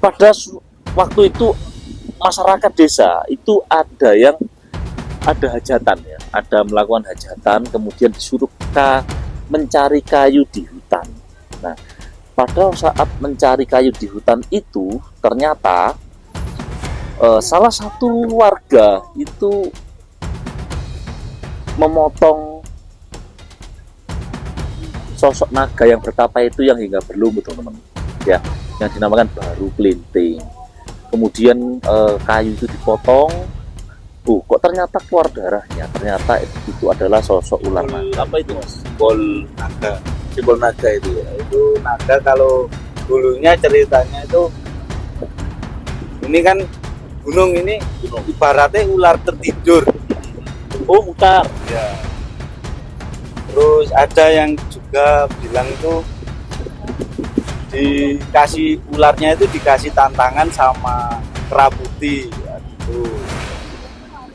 pada waktu itu masyarakat desa itu ada yang ada hajatan ya, ada melakukan hajatan, kemudian disuruh mencari kayu di hutan. Nah, pada saat mencari kayu di hutan itu ternyata salah satu warga itu memotong sosok naga yang bertapa itu yang hingga berlumut, teman-teman ya, yang dinamakan baru kelinting. Kemudian kayu itu dipotong. Kok ternyata keluar darahnya? Ternyata itu adalah sosok ular naga. Apa itu mas? Simbol naga itu ya. Itu naga kalau dulunya ceritanya itu ini kan gunung ini ibaratnya ular tertidur. Oh, mutar. Ya. Terus ada yang juga bilang itu dikasih ularnya itu dikasih tantangan sama kerabuti ya, gitu.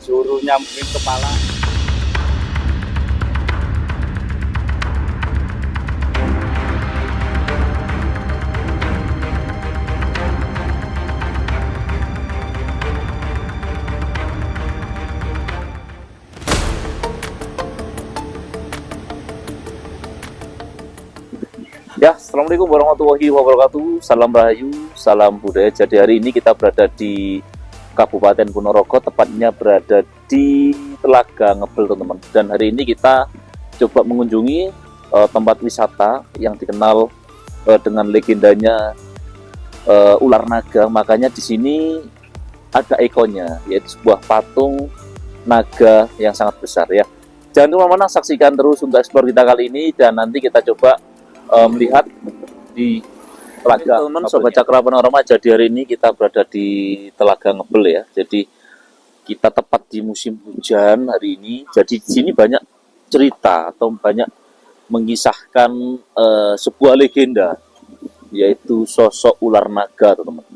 Suruh nyambungin kepala. Ya, assalamualaikum warahmatullahi wabarakatuh. Salam Rahayu, salam budaya. Jadi hari ini kita berada di Kabupaten Ponorogo, tepatnya berada di Telaga Ngebel, teman-teman. Dan hari ini kita coba mengunjungi tempat wisata yang dikenal dengan legendanya ular naga. Makanya di sini ada ikonnya, yaitu sebuah patung naga yang sangat besar ya. Jangan kemana-mana, saksikan terus untuk eksplor kita kali ini, dan nanti kita coba melihat di Telaga. Teman-teman, Sobat Cakra Panorama, jadi hari ini kita berada di Telaga Ngebel ya. Jadi kita tepat di musim hujan hari ini. Jadi di sini banyak cerita atau banyak mengisahkan sebuah legenda, yaitu sosok ular naga, teman-teman,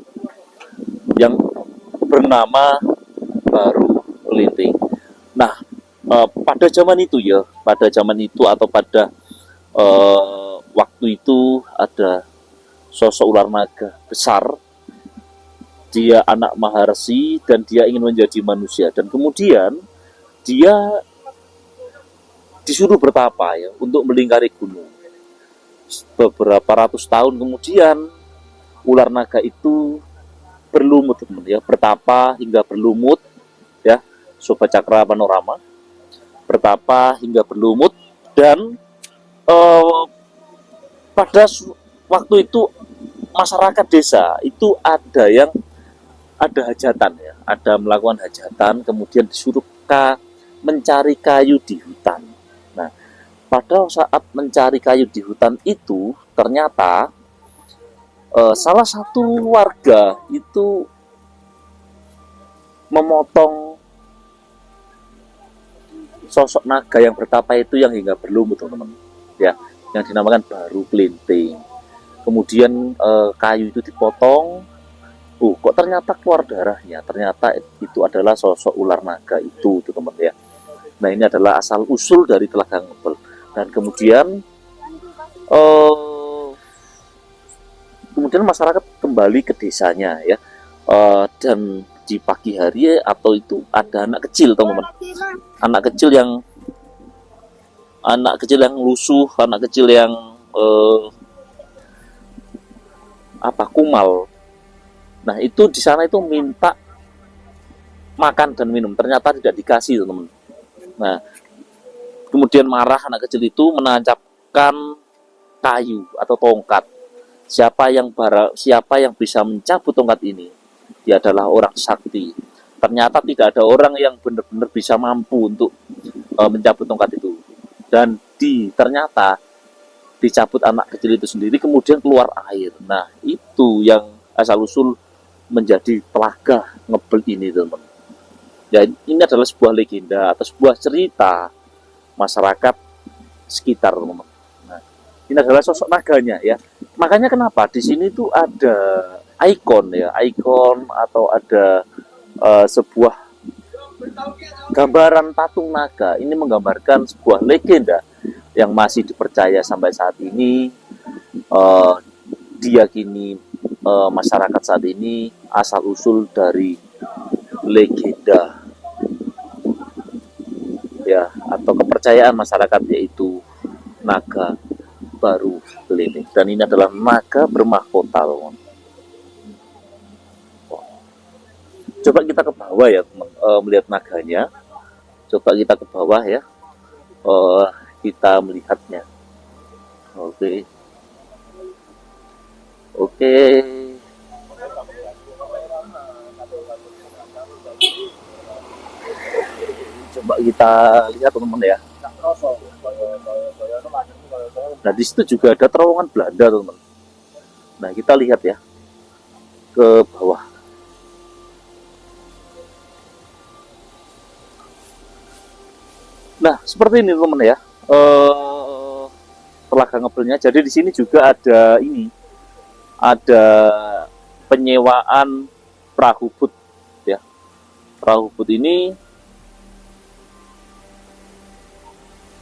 yang bernama Baru Kelinting. Nah, pada zaman itu ya, pada zaman itu atau pada waktu itu ada sosok ular naga besar. Dia anak Maharsi dan dia ingin menjadi manusia, dan kemudian dia disuruh bertapa ya untuk melingkari gunung. Beberapa ratus tahun kemudian ular naga itu berlumut, teman ya, bertapa hingga berlumut ya, Sobat Cakra Panorama, bertapa hingga berlumut. Dan pada waktu itu masyarakat desa itu ada yang ada hajatan ya, ada melakukan hajatan, kemudian disuruh mencari kayu di hutan. Nah, pada saat mencari kayu di hutan itu ternyata salah satu warga itu memotong sosok naga yang bertapa itu yang hingga berlumut, teman-teman ya, yang dinamakan Baru Kelinting. Kemudian kayu itu dipotong. Kok ternyata keluar darahnya? Ternyata itu adalah sosok ular naga itu, teman-teman ya. Nah, ini adalah asal usul dari Telaga Ngebel. Dan kemudian masyarakat kembali ke desanya ya. Dan di pagi hari atau itu ada anak kecil, teman-teman. Anak kecil yang lusuh, anak kecil yang kumal. Nah, itu di sana itu minta makan dan minum, ternyata tidak dikasih, teman-teman. Nah, kemudian marah anak kecil itu menancapkan kayu atau tongkat. Siapa yang bisa mencabut tongkat ini, dia adalah orang sakti. Ternyata tidak ada orang yang benar-benar bisa mampu untuk mencabut tongkat itu. Dan ternyata dicabut anak kecil itu sendiri, kemudian keluar air. Nah, itu yang asal-usul menjadi Telaga Ngebel ini, teman-teman. Ya, ini adalah sebuah legenda atau sebuah cerita masyarakat sekitar, teman-teman. Nah, ini adalah sosok naganya ya. Makanya kenapa di sini tuh ada ikon ya, ikon atau ada sebuah gambaran patung naga. Ini menggambarkan sebuah legenda yang masih dipercaya sampai saat ini, diyakini masyarakat saat ini asal usul dari legenda ya atau kepercayaan masyarakat, yaitu naga baru keliling, dan ini adalah naga bermahkota, teman. Coba kita ke bawah ya, teman, melihat naganya. Coba kita ke bawah ya, kita melihatnya. Oke, oke. Coba kita lihat, teman-teman ya. Nah, di situ juga ada terowongan Belanda, teman-teman. Nah, kita lihat ya ke bawah. Nah, seperti ini, teman-teman ya. Telaga Ngebelnya. Jadi di sini juga ada ini, ada penyewaan perahu boot ya. Perahu boot ini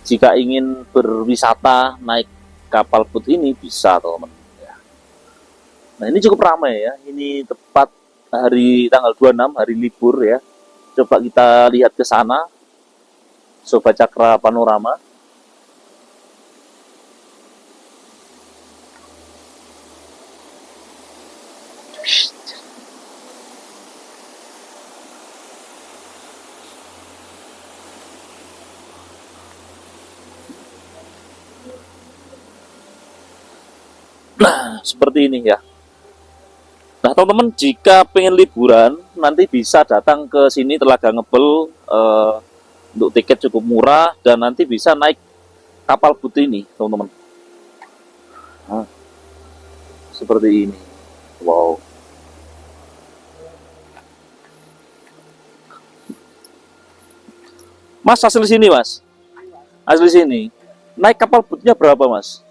jika ingin berwisata naik kapal boot ini bisa, teman-teman. Nah, ini cukup ramai ya. Ini tepat hari tanggal 26, hari libur ya. Coba kita lihat ke sana. Sobat Cakra Panorama. Nah, seperti ini ya. Nah, teman-teman, jika pengen liburan, nanti bisa datang ke sini Telaga Ngebel. Untuk tiket cukup murah, dan nanti bisa naik kapal boot ini, teman-teman. Nah, seperti ini. Wow. Mas, asli sini, Mas? Asli sini. Naik kapal bootnya berapa, Mas?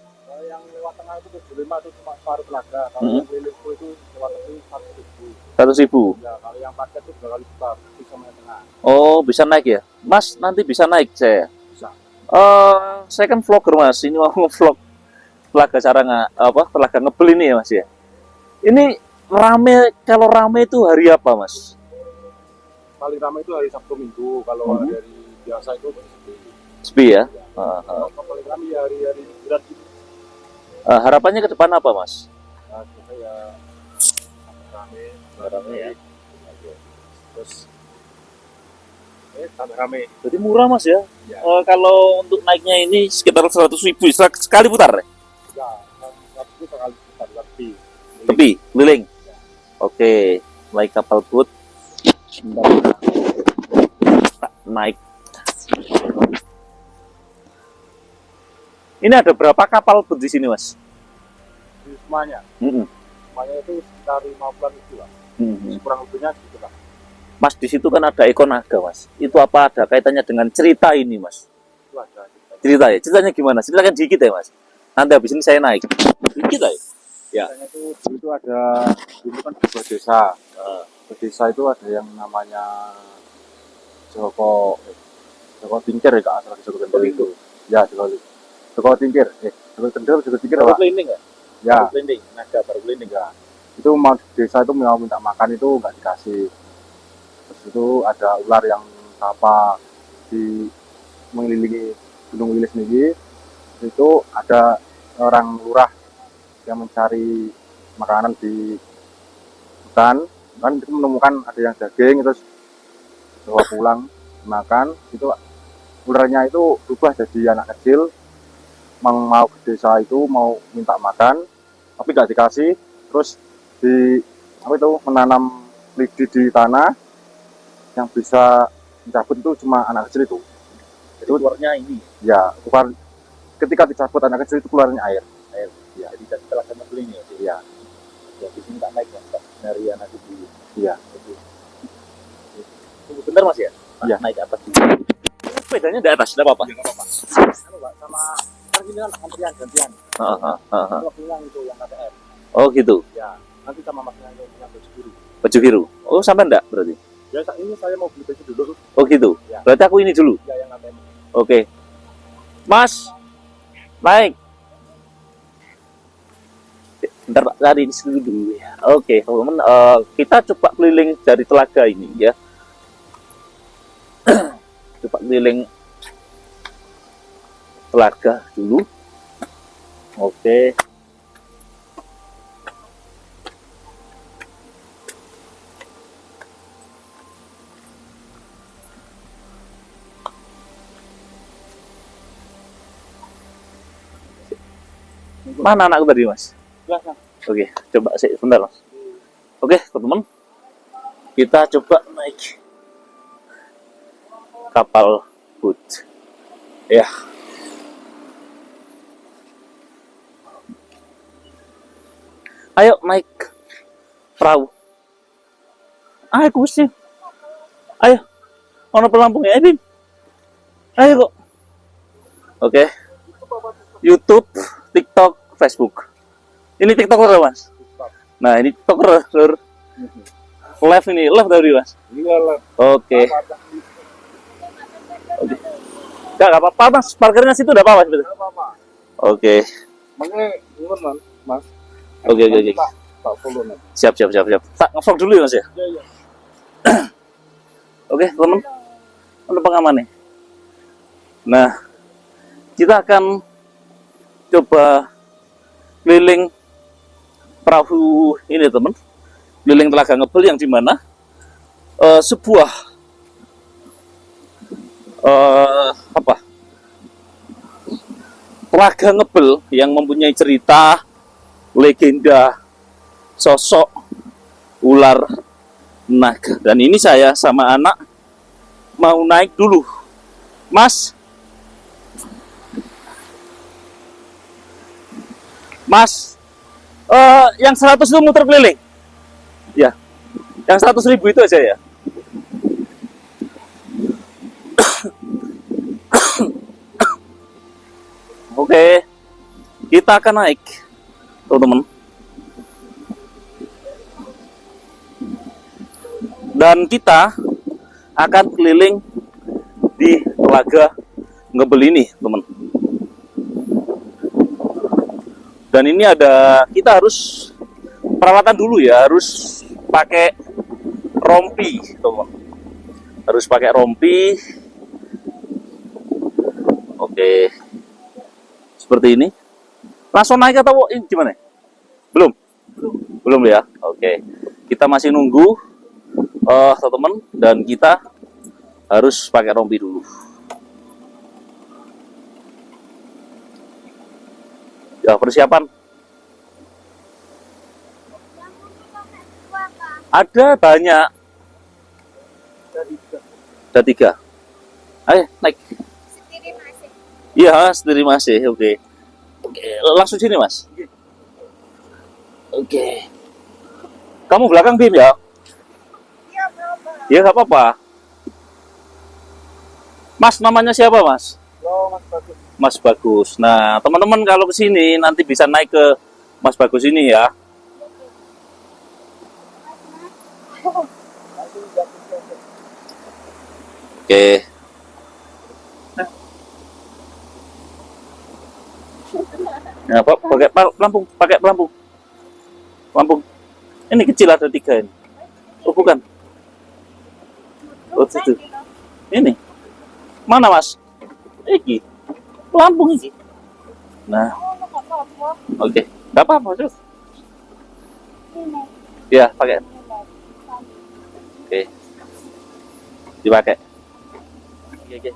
Yang lewat tengah itu 75 itu cuma separuh telaga. Kalau yang kelilingku itu lewat itu 100.000. 100.000. Ya, kalau yang paket itu 2 kali lipat, bisa main tengah. Oh, bisa naik ya? Mas, nanti bisa naik saya. Bisa. Saya kan vlogger, Mas. Ini mau vlog Telaga Telaga Ngebel ini ya, Mas ya. Ini rame, kalau rame itu hari apa, Mas? Paling ramai itu hari Sabtu Minggu. Kalau hari biasa itu sepi. Sepi ya? Kalau paling ramai ya hari-hari liburan gitu. Harapannya ke depan apa, Mas? Nah, kita ya rame, Rame ya. terus tambah rame. Jadi murah, Mas ya? Ya. Kalau untuk naiknya ini sekitar 100.000 sekali putar ya? Ya, itu bakal lipat lebih. Tepi, keliling. Oke, naik kapal boot. Naik. Ini ada berapa kapal boot di sini, Mas? Di semuanya. Semuanya itu sekitar 50.000 lah. Kurang lebihnya gitu lah. Mas, di situ kan ada ekor naga, Mas. Itu apa ada kaitannya dengan cerita ini, Mas? Itu ada. Cerita ya? Ceritanya gimana? Ceritakan dikit ya, Mas. Nanti habis ini saya naik. Dikit aja. Ya. Biasanya itu dulu itu ada, dulu kan sebuah desa. Di desa itu ada yang namanya Joko Tingkir ya, Kak, asal Joko Tingkir itu. Ya, Joko Tingkir. Joko Tingkir Baru apa? cleaning ya? Ya, Baru cleaning, naga baru cleaning. ya. Itu mau desa itu mau minta makan itu nggak dikasih. Terus itu ada ular yang apa di mengelilingi Gunung Wilis ini. Itu ada orang lurah yang mencari makanan di hutan, kan itu menemukan ada yang daging, terus bawa pulang makan. Itu ularnya itu berubah jadi anak kecil, mau ke desa itu mau minta makan tapi nggak dikasih, terus di apa itu menanam lidi di tanah yang bisa mencabut itu cuma anak kecil itu. Itu keluarnya ini. Ya, bukan ketika dicabut anak kecil itu keluarnya air. Ya, jadi dari Telaga Ngebel ini ya. Iya. Ya, di sini tak naik, Mas. Dari anak itu. Iya. Tunggu bentar, Mas ya. Iya. Naik atas dulu. Sepedanya di atas, tidak apa-apa. Ya, nggak apa-apa. Anu, Pak, sama kan ini kan antrian gantian. Itu aku bilang itu yang KTM. Oh gitu. Ya, nanti sama masnya yang punya baju biru. Baju biru. Oh, sampai enggak berarti? Ya, ini saya mau beli baju dulu. Oh gitu. Ya. Berarti aku ini dulu. Ya, yang KTM. Oke. Mas, naik. Bentar Pak, cari di sini dulu ya. Oke, teman-teman, kita coba keliling dari telaga ini ya. Coba keliling telaga dulu. Oke. Mana anakku tadi, Mas? Oke, coba sih sebentar, Mas. Oke, teman-teman. Kita coba naik kapal boat. Ya. Ayo naik perahu. Ayo kusnya. Ayo. Ono pelampung ya, Bim. Ayo kok. Oke. YouTube, TikTok, Facebook. Ini TikToker Mas. Nah, ini TikToker, Lur. Live ini, live tadi Mas. Iya lah. Oke. Oke. Enggak apa-apa Mas, parkirnya situ udah apa-apa sebetulnya. Oke. Makanya gimana, Mas? Oke. Tak follow nih. Siap. Tak nge-vlog dulu ya Mas ya. Iya. Oke, teman. Untuk pengaman nih. Nah, kita akan coba keliling perahu ini teman, keliling Telaga Ngebel yang dimana sebuah Telaga Ngebel yang mempunyai cerita legenda sosok ular naga. Dan ini saya sama anak mau naik dulu, Mas. Yang 100 itu muter keliling. Ya. Yang 100.000 itu aja ya. Oke. Kita akan naik, teman-teman. Dan kita akan keliling di Telaga Ngebel ini, teman. Dan ini kita harus perawatan dulu ya, harus pakai rompi, teman. Harus pakai rompi. Oke. Seperti ini. Langsung naik atau ini gimana? Belum ya. Oke. Kita masih nunggu teman-teman, dan kita harus pakai rompi dulu. Ya, persiapan. Ada banyak. Ada 3. Ayo, naik. Sendiri masih. Iya, sendiri masih. Oke. Langsung sini, Mas. Oke. Kamu belakang, Bim, ya? Iya, berapa? Ya, nggak apa-apa. Mas, namanya siapa, Mas? Halo, Mas Bagus. Mas Bagus. Nah, teman-teman kalau ke sini nanti bisa naik ke Mas Bagus ini ya. Oke. Nah, pakai pelampung. Pelampung. Ini kecil, ada 3 ini. Oh, bukan. Oh, itu. Ini. Mana, Mas? Iki. Pelampung ini. Nah, oke. Enggak apa-apa, terus. Ya, pakai. Oke. Dipakai. Oke.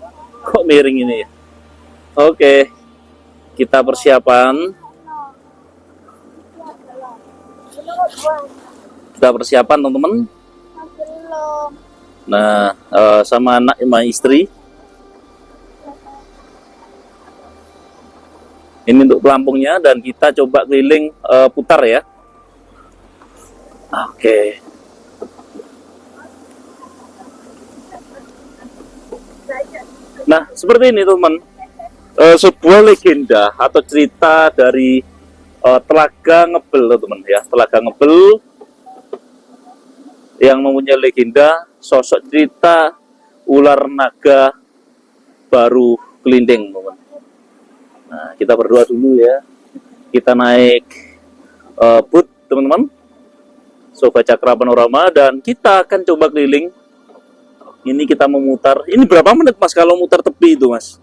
Kok miring ini ya? Oke. Kita persiapan. Kita persiapan, teman-teman. Belum. Nah, sama anak sama istri. Ini untuk pelampungnya, dan kita coba keliling putar ya. Oke. Nah, seperti ini teman. Sebuah legenda atau cerita dari Telaga Ngebel, teman ya. Telaga Ngebel yang mempunyai legenda sosok cerita ular naga baru kelinding, teman. Nah, kita berdoa dulu ya. Kita naik booth teman-teman, Sofa Cakra Panorama, dan kita akan coba keliling. Ini kita memutar. Ini berapa menit Mas kalau mutar tepi itu Mas?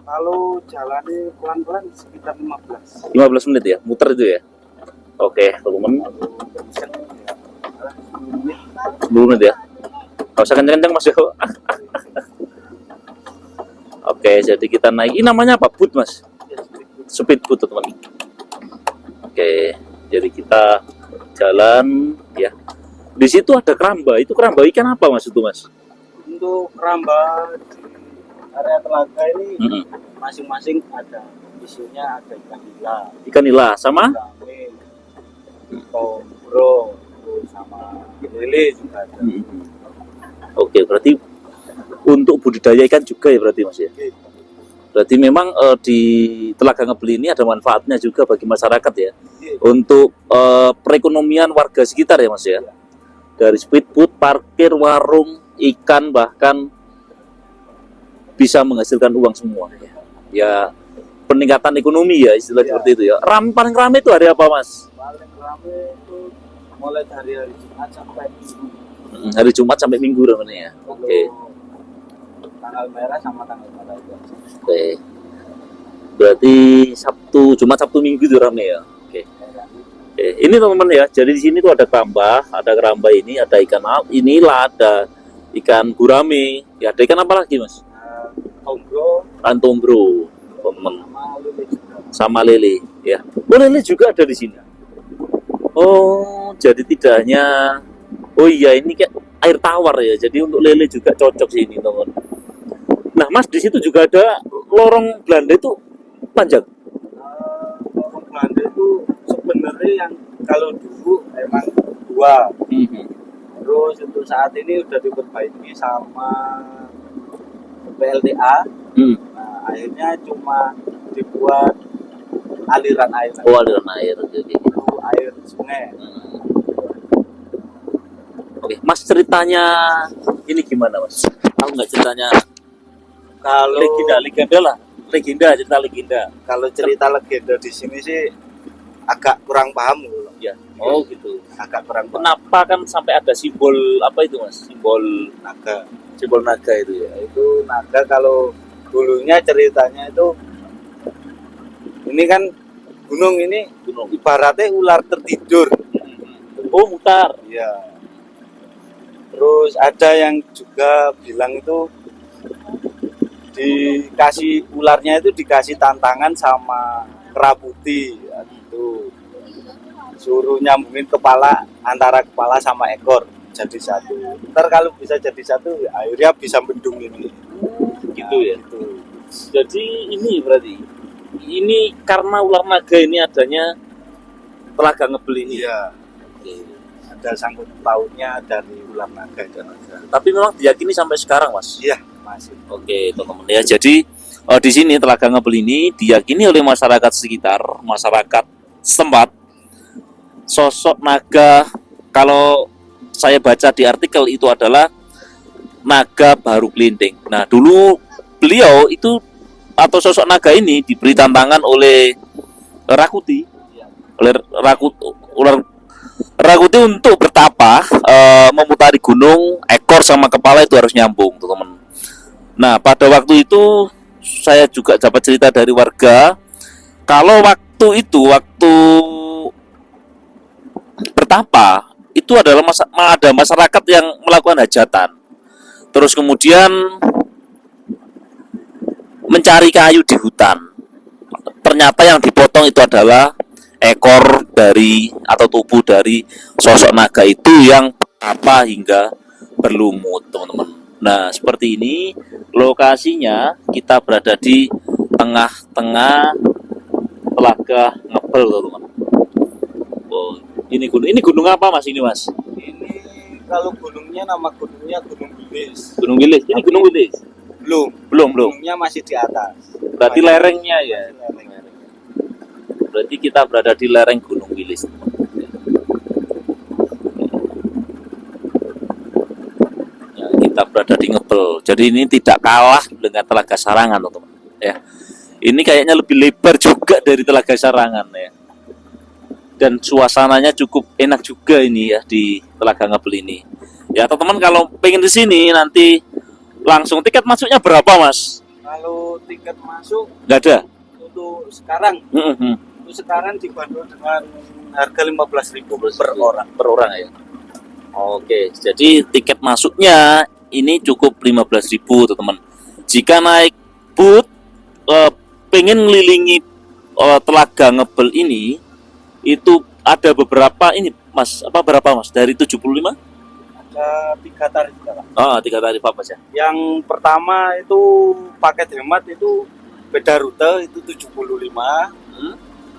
Kalau jalannya pelan-pelan sekitar 15. 15 menit ya, muter itu ya. Oke, teman-teman. 10 menit ya. Gak usah kenceng-kenceng Mas yo. Oke, jadi kita naik. Ini namanya apa? Booth Mas? Speedboat teman-teman. Oke, jadi kita jalan ya. Di situ ada keramba. Itu keramba ikan apa Mas itu Mas? Untuk keramba di area telaga ini masing-masing ada isinya, ada ikan nila, Ikan nila sama gurame, tombro, sama lele juga ada. Oke, berarti untuk budidaya ikan juga ya berarti Mas ya. Berarti memang di Telaga Ngebel ini ada manfaatnya juga bagi masyarakat ya. Untuk perekonomian warga sekitar ya Mas ya. Dari speedboat, parkir, warung, ikan, bahkan bisa menghasilkan uang semua ya, peningkatan ekonomi ya istilah seperti itu ya. Paling rame itu hari apa Mas? Paling rame itu mulai dari hari Jumat sampai Minggu. Hari Jumat sampai Minggu namanya ya. Oke. Tanggal merah sama tanggal merah itu. Oke. Berarti Sabtu, Jumat, Sabtu, Minggu itu rame ya. Oke. Ini teman-teman ya. Jadi di sini tuh ada keramba ini, ada ikan inilah, ada ikan gurame, ya ada ikan apa lagi Mas? Tombro, teman, sama lele, ya. Oh lele juga ada di sini. Oh jadi tidak hanya, oh iya ini kayak air tawar ya. Jadi untuk lele juga cocok sini teman. Nah Mas di situ juga ada lorong Belanda itu panjang. Lorong Belanda itu sebenarnya yang kalau dulu emang 2. Terus untuk saat ini udah diperbaiki sama PLTA. Nah, akhirnya cuma dibuat aliran air. Oh aliran air, oke. Air sungai. Oke, Mas ceritanya ini gimana Mas? Tahu nggak ceritanya? Kalau Legenda lah, cerita legenda. Kalau cerita legenda di sini sih agak kurang paham loh. Ya. Oh gitu. Agak kurang paham. Kenapa kan sampai ada simbol apa itu Mas? Simbol Naga. simbol naga itu ya. Itu naga kalau dulunya ceritanya itu ini kan gunung ini ibaratnya ular tertidur. Oh mutar. Iya. Terus ada yang juga bilang itu dikasih ularnya itu dikasih tantangan sama kerabuti ya, gitu. Suruh nyambungin kepala antara kepala sama ekor jadi satu. Ntar kalau bisa jadi satu akhirnya bisa bendung ini. Gitu ya. Gitu. Jadi ini berarti ini karena ular naga ini adanya Telaga Ngebel ini. Iya. Ada sangkut pautnya dari ular naga dan naga. Tapi memang diyakini sampai sekarang Mas. Iya masih. Oke teman-teman ya. Jadi di sini Telaga Ngebel ini diyakini oleh masyarakat sekitar, masyarakat setempat, sosok naga, kalau saya baca di artikel itu adalah naga baru kelinting. Nah dulu beliau itu atau sosok naga ini diberi tantangan oleh Rakuti, Rakuti untuk bertapa memutari gunung, ekor sama kepala itu harus nyambung teman-teman. Nah pada waktu itu saya juga dapat cerita dari warga kalau waktu bertapa itu adalah ada masyarakat yang melakukan hajatan, terus kemudian mencari kayu di hutan. Ternyata yang dipotong itu adalah ekor dari atau tubuh dari sosok naga itu yang apa hingga berlumut teman-teman. Nah seperti ini lokasinya, kita berada di tengah-tengah Telaga Ngebel teman-teman. Oh, ini gunung apa Mas ini Mas? Ini kalau gunungnya nama gunungnya Gunung Wilis. Gunung Wilis. Ini Gunung Wilis. Belum. Belum. Gunungnya masih di atas. Berarti lerengnya ya. Berarti kita berada di lereng Gunung Wilis. Ya, kita berada di Ngebel. Jadi ini tidak kalah dengan Telaga Sarangan, teman-teman. Ya. Ini kayaknya lebih lebar juga dari Telaga Sarangan ya. dan suasananya cukup enak juga ini ya di Telaga Ngebel ini. Ya teman-teman kalau pengen di sini nanti langsung tiket masuknya berapa mas? Kalau tiket masuk Nggak ada? untuk sekarang, untuk sekarang dibanderol dengan harga 15.000 per orang. Per orang ya. Oke, jadi tiket masuknya ini cukup 15.000 teman-teman. Jika naik boot pengen ngelilingi Telaga Ngebel ini itu ada beberapa ini mas, apa berapa mas? Dari 75? Ada 3 tarif Pak. Oh, 3 tarif apa mas ya? Yang pertama itu paket hemat itu beda rute itu 75.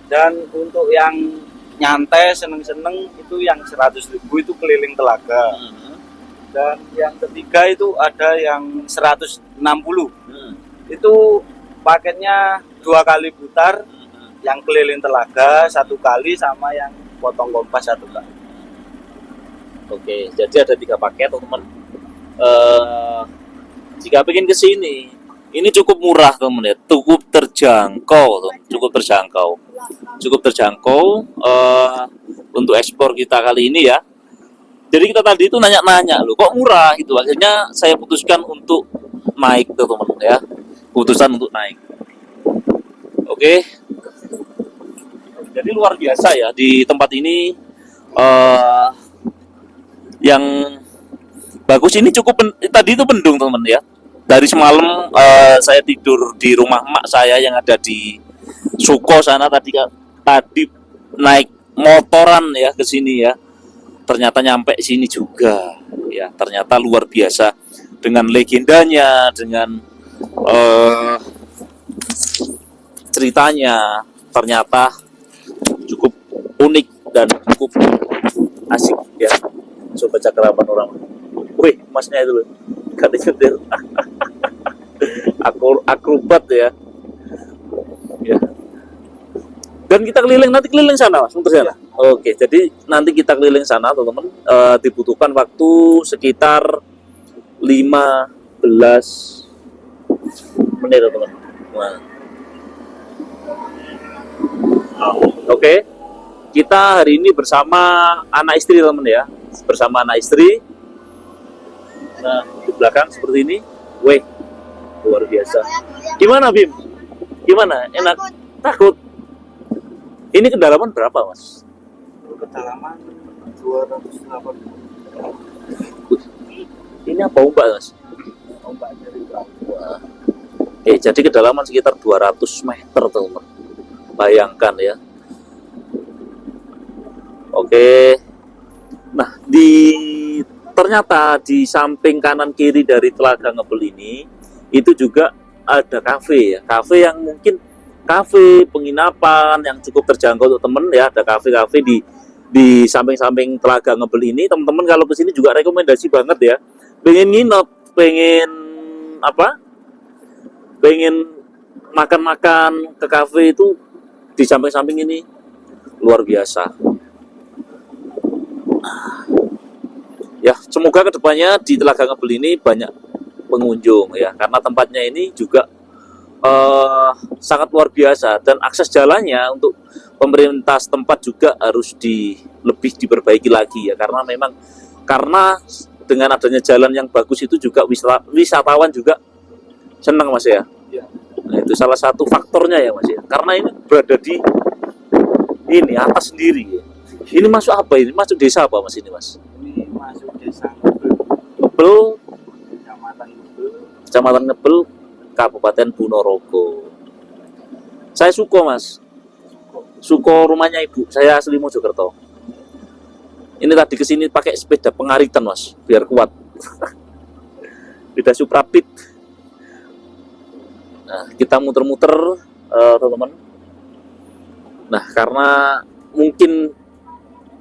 Dan untuk yang nyantai seneng-seneng itu yang 100.000 itu keliling telaga. Dan yang ketiga itu ada yang 160. Itu paketnya 2 kali putar, yang keliling telaga 1 kali sama yang potong kompas 1 kali. Oke, jadi ada 3 paket teman-teman. Jika ingin ke sini, ini cukup murah teman-teman ya, cukup terjangkau, cukup terjangkau untuk ekspor kita kali ini ya. Jadi kita tadi itu nanya-nanya loh, kok murah gitu. Akhirnya saya putuskan untuk naik teman-teman ya, putusan untuk naik. Oke, jadi luar biasa ya di tempat ini. Yang bagus ini cukup tadi itu bendung teman-teman ya. Dari semalam saya tidur di rumah emak saya yang ada di Suko sana tadi naik motoran ya ke sini ya. Ternyata nyampe sini juga ya. Ternyata luar biasa dengan legendanya, dengan ceritanya ternyata cukup unik dan cukup asik ya. Coba cakrapan orang. Wih, masnya itu loh. Ketir. Akrobat ya. Ya. Dan kita nanti keliling sana, Mas, untuk sana. Oke, jadi nanti kita keliling sana, teman-teman. Dibutuhkan waktu sekitar 15 menit, teman-teman. Nah. Oke. Kita hari ini bersama anak istri, teman-teman ya. Bersama anak istri. Nah, di belakang seperti ini. Weh, luar biasa. Gimana, Bim? Gimana? Enak? Takut? Ini kedalaman berapa, Mas? Kedalaman 280. Ini apa ombak, Mas? Ombak dari Papua. Jadi kedalaman sekitar 200 meter, teman-teman. Bayangkan ya. Oke. Nah, ternyata di samping kanan kiri dari Telaga Ngebel ini itu juga ada kafe ya. Kafe yang mungkin kafe penginapan yang cukup terjangkau untuk temen ya. Ada kafe-kafe di samping-samping Telaga Ngebel ini. Teman-teman kalau ke sini juga rekomendasi banget ya. Pengen nginep, pengen apa? Pengen makan-makan ke kafe itu di samping-samping ini luar biasa. Ya, semoga kedepannya di Telaga Ngebel ini banyak pengunjung ya, karena tempatnya ini juga sangat luar biasa dan akses jalannya untuk pemerintah setempat juga harus lebih diperbaiki lagi ya, karena dengan adanya jalan yang bagus itu juga wisatawan juga senang Mas ya. Nah, itu salah satu faktornya ya Mas ya, karena ini berada di atas sendiri ya. Ini masuk apa ini? Masuk desa apa Mas ini Mas? Ini masuk desa Ngebel, Kecamatan Ngebel, Kabupaten Ponorogo. Saya Suko Mas. Suko rumahnya ibu. Saya asli Mojokerto. Ini tadi kesini pakai sepeda pengaritan Mas, biar kuat. Sepeda Suprapit. Nah, kita muter-muter teman-teman. Nah, karena mungkin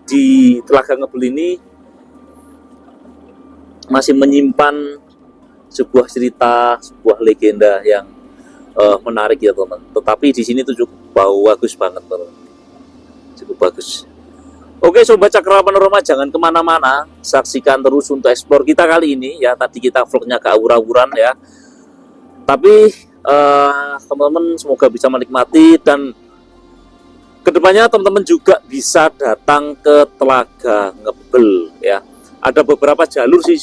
di Telaga Ngebel ini masih menyimpan sebuah cerita, sebuah legenda yang menarik ya teman. Tetapi di sini tuh cukup bagus banget teman. Cukup bagus. Oke Sobat Cakra Panorama, jangan kemana-mana, saksikan terus untuk ekspor kita kali ini ya. Tadi kita vlognya ke awur-awuran ya. Tapi teman-teman semoga bisa menikmati dan Kedepannya teman-teman juga bisa datang ke Telaga Ngebel ya. Ada beberapa jalur sih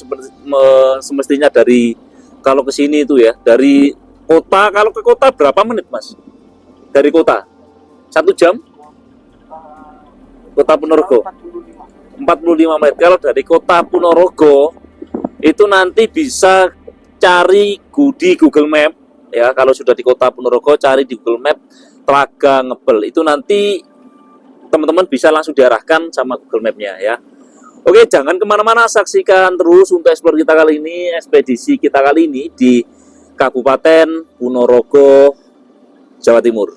semestinya dari kalau ke sini itu ya, dari kota. Kalau ke kota berapa menit Mas? Dari kota 1 jam? Kota Ponorogo 45 menit. Kalau dari kota Ponorogo itu nanti bisa cari di Google Map ya. Kalau sudah di kota Ponorogo, cari di Google Map Telaga Ngebel. Itu nanti teman-teman bisa langsung diarahkan sama Google Map-nya ya. Oke, jangan kemana-mana, saksikan terus untuk explore kita kali ini, ekspedisi kita kali ini di Kabupaten Ponorogo, Jawa Timur.